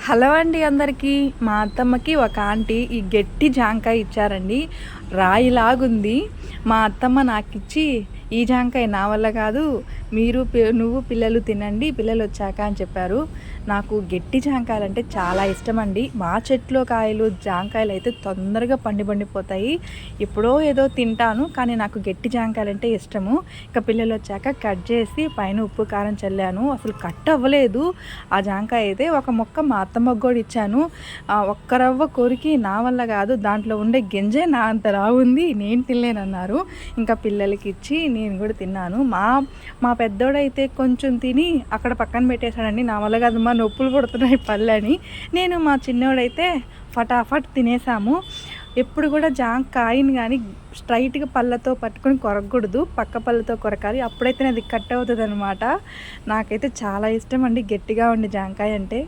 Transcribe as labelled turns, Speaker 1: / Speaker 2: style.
Speaker 1: Hello అండి అందరికీ. మా అత్తమ్మకి ఒక ఆంటీ ఈ గట్టి జాంకాయ ఇచ్చారండి. రాయిలాగుంది. మా అత్తమ్మ నాకిచ్చి, ఈ జాంకాయ నా వల్ల కాదు, నువ్వు పిల్లలు తినండి పిల్లలు వచ్చాక అని చెప్పారు. నాకు గట్టి జాంకాయలు అంటే చాలా ఇష్టం అండి. మా చెట్లో జాంకాయలు అయితే తొందరగా పండిపోతాయి. ఎప్పుడో ఏదో తింటాను, కానీ నాకు గట్టి జాంకాయలు అంటే ఇష్టము. ఇక పిల్లలు వచ్చాక కట్ చేసి పైన ఉప్పు కారం చల్లాను. అసలు కట్ అవ్వలేదు ఆ జాంకాయ అయితే. ఒక మొక్క మా అత్తమ్మకు కూడా ఇచ్చాను. ఒక్క రవ్వ కొరికి నా వల్ల కాదు, దాంట్లో ఉండే గింజే నా అంత రావుంది, నేను తినలేనన్నారు. ఇంకా పిల్లలకి ఇచ్చి నేను కూడా తిన్నాను. మా పెద్దోడైతే కొంచెం తిని అక్కడ పక్కన పెట్టేశాడండి. నా వల్ల కాదు మా నొప్పులు పుడుతున్నాయి పళ్ళని. నేను మా చిన్నోడైతే ఫటాఫట్ తినేసాము. ఎప్పుడు కూడా జాంకాయని కానీ స్ట్రైట్గా పళ్ళతో పట్టుకొని కొరకూడదు, పక్క పళ్ళతో కొరకాలి, అప్పుడైతే అది కట్ అవుతుంది అనమాట. నాకైతే చాలా ఇష్టం అండి గట్టిగా ఉండే జాంకాయ అంటే.